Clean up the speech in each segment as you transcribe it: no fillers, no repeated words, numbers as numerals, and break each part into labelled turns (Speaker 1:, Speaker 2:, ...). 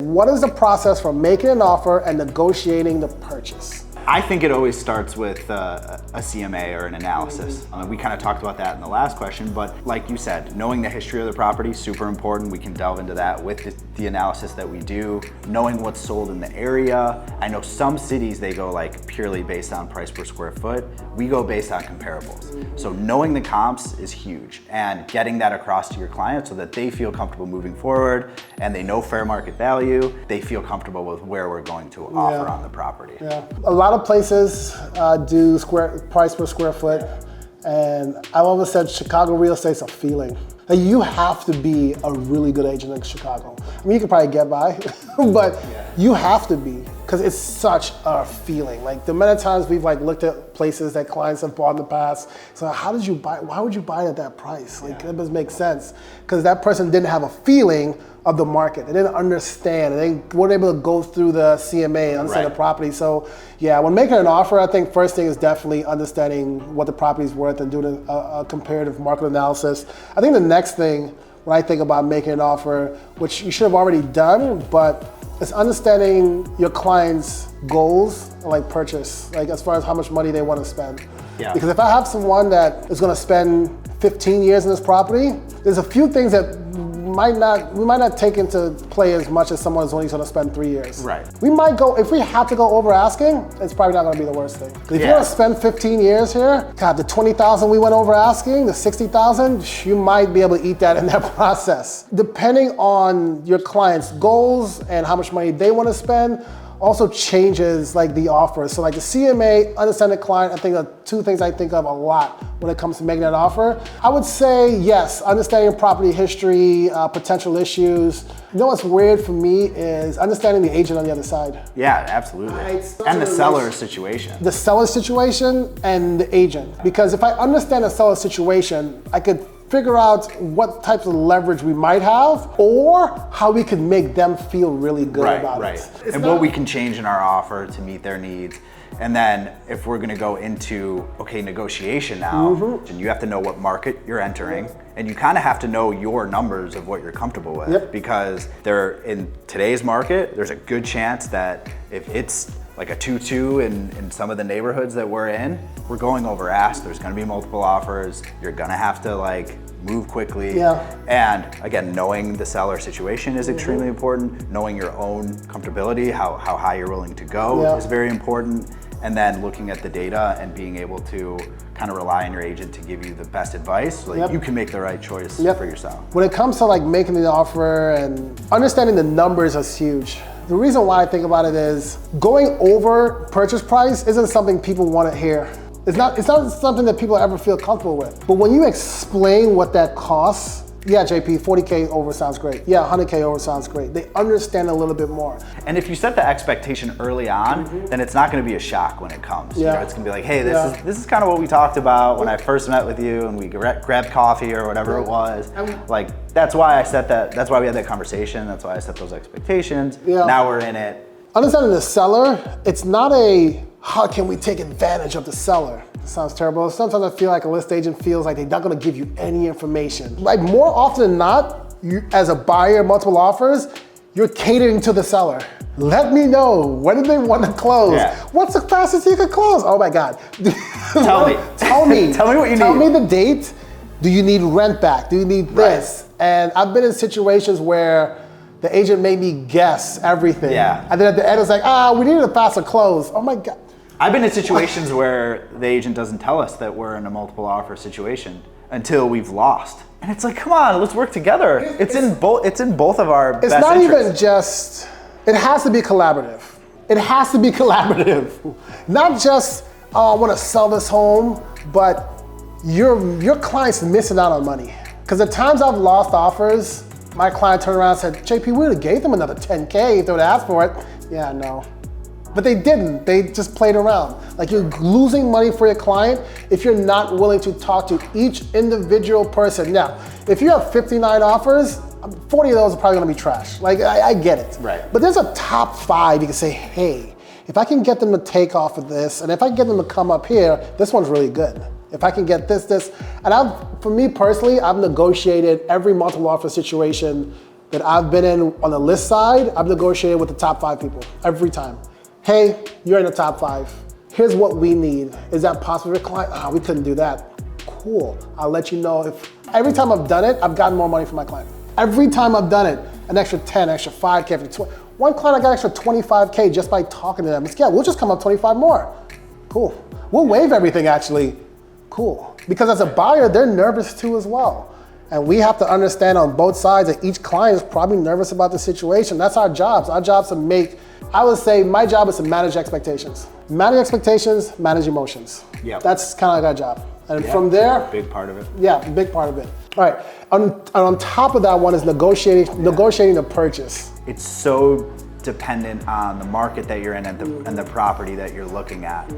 Speaker 1: what is the process for making an offer and negotiating the purchase?
Speaker 2: I think it always starts with a CMA or an analysis. We kind of talked about that in the last question, but like you said, knowing the history of the property, super important. We can delve into that with the analysis that we do, knowing what's sold in the area. I know some cities, they go like purely based on price per square foot. We go based on comparables. So knowing the comps is huge, and getting that across to your client so that they feel comfortable moving forward and they know fair market value, they feel comfortable with where we're going to offer on the property.
Speaker 1: Yeah. A lot of places do price per square foot, and I've always said Chicago real estate's a feeling. Like, you have to be a really good agent in Chicago. I mean, you can probably get by, but you have to be, because it's such a feeling. Like, the amount of times we've like looked at places that clients have bought in the past, so how did you buy? Why would you buy it at that price? Like, that doesn't make sense, because that person didn't have a feeling of the market. They didn't understand, and they weren't able to go through the CMA, understand the property. So yeah, when making an offer, I think first thing is definitely understanding what the property's worth and doing a comparative market analysis. I think the next thing when I think about making an offer, which you should have already done, but it's understanding your client's goals, like purchase, like as far as how much money they want to spend. Yeah. Because if I have someone that is going to spend 15 years in this property, there's a few things that we might not take into play as much as someone who's only going to spend 3 years.
Speaker 2: Right.
Speaker 1: We might go, if we have to go over asking, it's probably not going to be the worst thing. If you're going to spend 15 years here, God, the 20,000 we went over asking, the 60,000, you might be able to eat that in that process. Depending on your client's goals and how much money they want to spend, also changes like the offer. So like the CMA, understand the client, I think are two things I think of a lot when it comes to making an offer. I would say yes, understanding property history, potential issues. You know what's weird for me is understanding the agent on the other side.
Speaker 2: Yeah, absolutely. And the seller's situation.
Speaker 1: The seller's situation and the agent. Because if I understand the seller's situation, I could figure out what types of leverage we might have, or how we can make them feel really good about it.
Speaker 2: And what we can change in our offer to meet their needs. And then if we're gonna go into, okay, negotiation now, and you have to know what market you're entering, and you kind of have to know your numbers of what you're comfortable with, because in today's market, there's a good chance that if it's like a 2-2 in some of the neighborhoods that we're in, we're going over ask. There's gonna be multiple offers. You're gonna have to like move quickly. And again, knowing the seller situation is extremely important. Knowing your own comfortability, how high you're willing to go is very important. And then looking at the data and being able to kind of rely on your agent to give you the best advice so that you can make the right choice for yourself.
Speaker 1: When it comes to like making the offer and understanding the numbers is huge. The reason why I think about it is going over purchase price isn't something people want to hear. It's not something that people ever feel comfortable with. But when you explain what that costs, yeah, JP, 40K over sounds great. Yeah, 100K over sounds great. They understand a little bit more.
Speaker 2: And if you set the expectation early on, then it's not going to be a shock when it comes. You know, it's going to be like, hey, this is kind of what we talked about when I first met with you and we grabbed coffee or whatever it was. Like, that's why I set that. That's why we had that conversation. That's why I set those expectations. Now we're in it.
Speaker 1: Understanding the seller, it's not a how can we take advantage of the seller. Sounds terrible. Sometimes I feel like a list agent feels like they're not gonna give you any information. Like more often than not, you, as a buyer, multiple offers, you're catering to the seller. Let me know, when do they want to close? What's the fastest you could close? Oh my God.
Speaker 2: Tell me.
Speaker 1: Tell me.
Speaker 2: Tell me what you need.
Speaker 1: Tell me the date. Do you need rent back? Do you need this? And I've been in situations where the agent made me guess everything. And then at the end, it's like, we needed a faster close. Oh my God.
Speaker 2: I've been in situations where the agent doesn't tell us that we're in a multiple offer situation until we've lost. And it's like, come on, let's work together. It's in both of our best interests. It's not even
Speaker 1: just, it has to be collaborative. It has to be collaborative. Not just, I want to sell this home, but your client's missing out on money. Because the times I've lost offers, my client turned around and said, JP, we would have gave them another 10K if they would have asked for it. Yeah, no. But they didn't, they just played around. Like, you're losing money for your client if you're not willing to talk to each individual person. Now, if you have 59 offers, 40 of those are probably gonna be trash. Like, I get it. But there's a top 5 you can say, hey, if I can get them to take off of this, and if I can get them to come up here, this one's really good. If I can get this. And for me personally, I've negotiated every multiple offer situation that I've been in on the list side, I've negotiated with the top 5 people every time. Hey, you're in the top 5. Here's what we need. Is that possible for your client? We couldn't do that. Cool. I'll let you know if, every time I've done it, I've gotten more money from my client. Every time I've done it, an extra 10, extra 5K, extra 20. One client I got extra 25K just by talking to them. It's, yeah, we'll just come up 25 more. Cool. We'll waive everything actually. Cool. Because as a buyer, they're nervous too as well. And we have to understand on both sides that each client is probably nervous about the situation. That's our jobs. Our job's to make, I would say my job is to manage expectations. Manage expectations, manage emotions.
Speaker 2: Yeah.
Speaker 1: That's kind of like our job. And from there,
Speaker 2: big part of it.
Speaker 1: Yeah, big part of it. All right, on top of that one is negotiating the purchase.
Speaker 2: It's so dependent on the market that you're in and the property that you're looking at.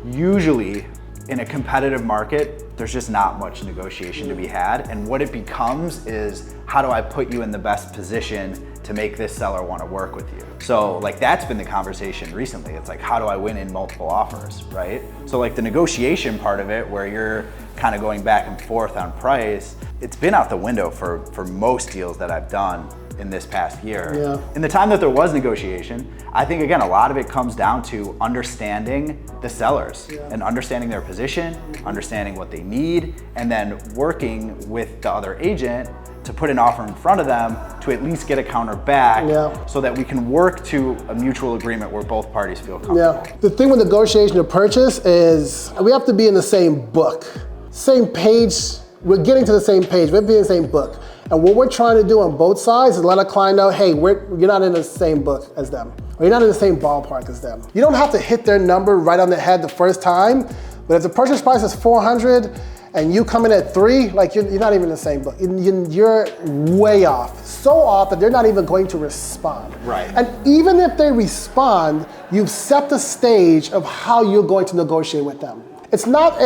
Speaker 2: Usually, in a competitive market, there's just not much negotiation to be had. And what it becomes is, how do I put you in the best position to make this seller want to work with you? So like that's been the conversation recently. It's like, how do I win in multiple offers, right? So like the negotiation part of it, where you're kind of going back and forth on price, it's been out the window for most deals that I've done in this past year.
Speaker 1: Yeah.
Speaker 2: In the time that there was negotiation, I think again, a lot of it comes down to understanding the sellers and understanding their position, understanding what they need, and then working with the other agent to put an offer in front of them to at least get a counter back so that we can work to a mutual agreement where both parties feel comfortable.
Speaker 1: Yeah. The thing with negotiation of purchase is we have to be in the same book, same page. We're getting to the same page, we're being in the same book. And what we're trying to do on both sides is let a client know, hey, you're not in the same book as them, or you're not in the same ballpark as them. You don't have to hit their number right on the head the first time, but if the purchase price is 400 and you come in at 3, like you're not even in the same book. You're way off, so off that they're not even going to respond.
Speaker 2: Right.
Speaker 1: And even if they respond, you've set the stage of how you're going to negotiate with them. It's not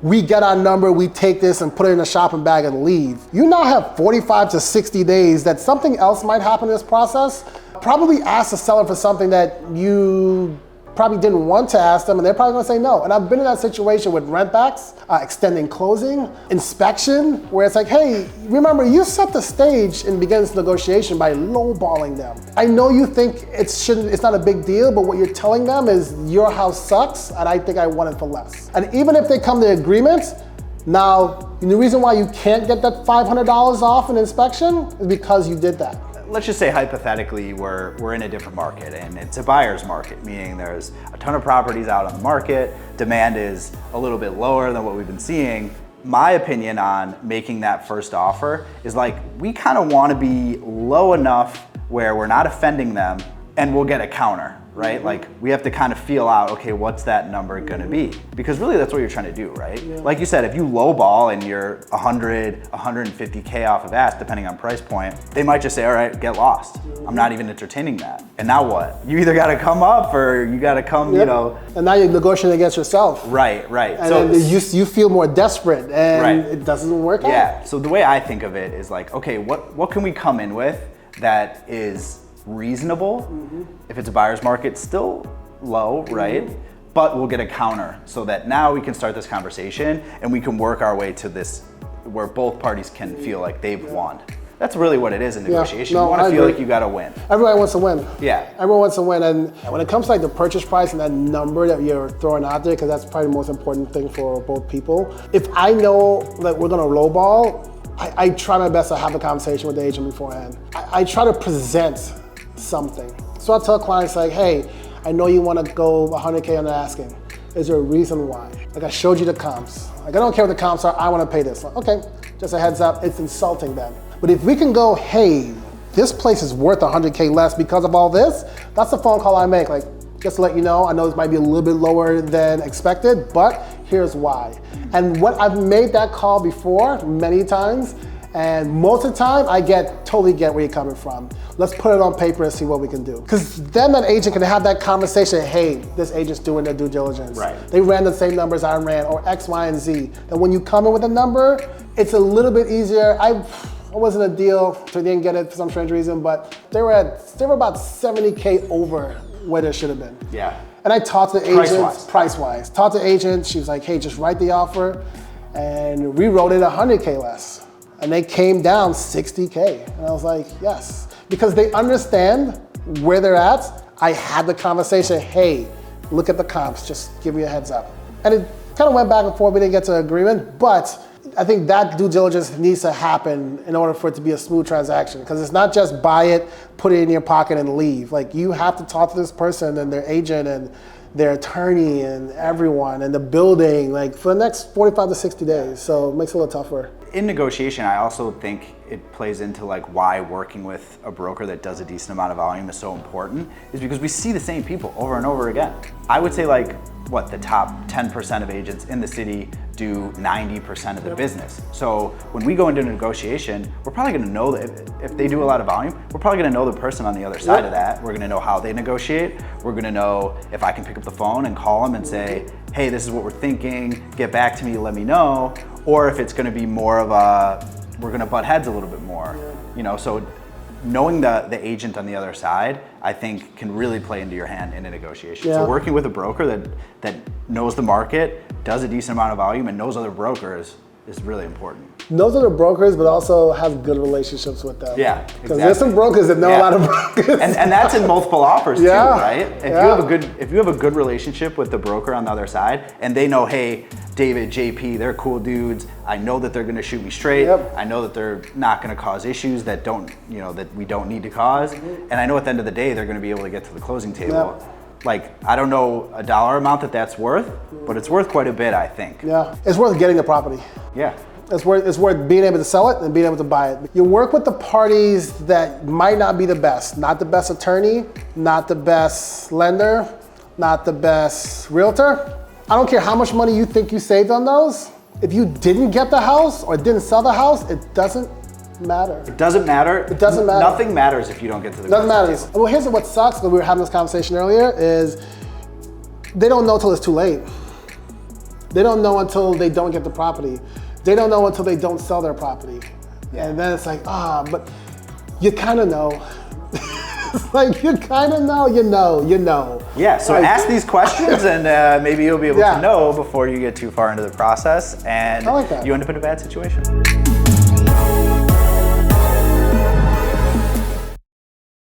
Speaker 1: we get our number, we take this and put it in a shopping bag and leave. You now have 45 to 60 days that something else might happen in this process. Probably ask the seller for something that you probably didn't want to ask them, and they're probably gonna say no. And I've been in that situation with rent backs, extending closing, inspection, where it's like, hey, remember you set the stage in beginning this negotiation by lowballing them. I know you think it's not a big deal, but what you're telling them is your house sucks and I think I want it for less. And even if they come to agreement, now the reason why you can't get that $500 off an inspection is because you did that.
Speaker 2: Let's just say hypothetically we're in a different market and it's a buyer's market, meaning there's a ton of properties out on the market, demand is a little bit lower than what we've been seeing. My opinion on making that first offer is like, we kind of want to be low enough where we're not offending them and we'll get a counter, right? Like we have to kind of feel out, okay, what's that number gonna be? Because really that's what you're trying to do, right? Yeah. Like you said, if you lowball and you're 100, 150K off of ask, depending on price point, they might just say, all right, get lost. I'm not even entertaining that. And now what? You either gotta come up or you gotta come, you know.
Speaker 1: And now you're negotiating against yourself.
Speaker 2: Right, right.
Speaker 1: And so then you feel more desperate and it doesn't work out.
Speaker 2: Yeah, so the way I think of it is like, okay, what can we come in with that is reasonable? If it's a buyer's market, still low, right? But we'll get a counter so that now we can start this conversation and we can work our way to this where both parties can feel like they've won. That's really what it is in negotiation. You want to feel like you got to win.
Speaker 1: Everybody wants to win.
Speaker 2: Yeah.
Speaker 1: Everyone wants to win. And when it comes to like the purchase price and that number that you're throwing out there, because that's probably the most important thing for both people. If I know that we're going to lowball, I try my best to have a conversation with the agent beforehand. I try to present something. So I tell clients like, hey, I know you want to go 100K on the asking. Is there a reason why? Like I showed you the comps. Like I don't care what the comps are, I want to pay this. Like, okay, just a heads up, it's insulting them. But if we can go, hey, this place is worth 100K less because of all this, that's the phone call I make. Like, just to let you know, I know this might be a little bit lower than expected, but here's why. And what I've made that call before many times, and most of the time, I totally get where you're coming from. Let's put it on paper and see what we can do. Because then that agent can have that conversation, hey, this agent's doing their due diligence.
Speaker 2: Right.
Speaker 1: They ran the same numbers I ran, or X, Y, and Z. And when you come in with a number, it's a little bit easier. I wasn't a deal, so I didn't get it for some strange reason, but they were about 70K over where they should have been.
Speaker 2: Yeah.
Speaker 1: And I talked to the agent, price-wise. Talked to the agent, she was like, hey, just write the offer, and rewrote it 100K less. And they came down 60K. And I was like, yes. Because they understand where they're at. I had the conversation, hey, look at the comps, just give me a heads up. And it kind of went back and forth, we didn't get to an agreement, but I think that due diligence needs to happen in order for it to be a smooth transaction. Because it's not just buy it, put it in your pocket and leave. Like, you have to talk to this person and their agent and their attorney and everyone and the building, like, for the next 45 to 60 days. So it makes it a little tougher.
Speaker 2: In negotiation, I also think it plays into like why working with a broker that does a decent amount of volume is so important, is because we see the same people over and over again. I would say like, what, the top 10% of agents in the city do 90% of the business. So when we go into negotiation, we're probably gonna know that if they do a lot of volume, we're probably gonna know the person on the other side of that. We're gonna know how they negotiate. We're gonna know if I can pick up the phone and call them and say, hey, this is what we're thinking, get back to me, let me know. Or if it's gonna be more of a, we're gonna butt heads a little bit more. You know, so knowing the agent on the other side, I think can really play into your hand in a negotiation. So working with a broker that knows the market, does a decent amount of volume, and knows other brokers is really important.
Speaker 1: Knows other brokers, but also has good relationships with them.
Speaker 2: Yeah,
Speaker 1: because there's some brokers that know a lot of brokers.
Speaker 2: And that's in multiple offers too, right? If you have a good relationship with the broker on the other side, and they know, hey, David, JP, they're cool dudes. I know that they're gonna shoot me straight. I know that they're not gonna cause issues that we don't need to cause. And I know at the end of the day, they're gonna be able to get to the closing table. Like, I don't know a dollar amount that's worth, but it's worth quite a bit, I think.
Speaker 1: Yeah, it's worth getting the property.
Speaker 2: Yeah.
Speaker 1: It's worth being able to sell it and being able to buy it. You work with the parties that might not be the best. Not the best attorney, not the best lender, not the best realtor. I don't care how much money you think you saved on those. If you didn't get the house or didn't sell the house, it doesn't matter.
Speaker 2: It doesn't matter.
Speaker 1: It doesn't matter.
Speaker 2: Nothing matters if you don't get to the
Speaker 1: Doesn't matter.
Speaker 2: table.
Speaker 1: Well, here's what sucks, because we were having this conversation earlier, is they don't know until it's too late. They don't know until they don't get the property. They don't know until they don't sell their property. And then it's like, but you kind of know. It's like, you kind of know, you know.
Speaker 2: Yeah, so
Speaker 1: like,
Speaker 2: ask these questions and maybe you'll be able to know before you get too far into the process and
Speaker 1: I like that.
Speaker 2: you end up in a bad situation.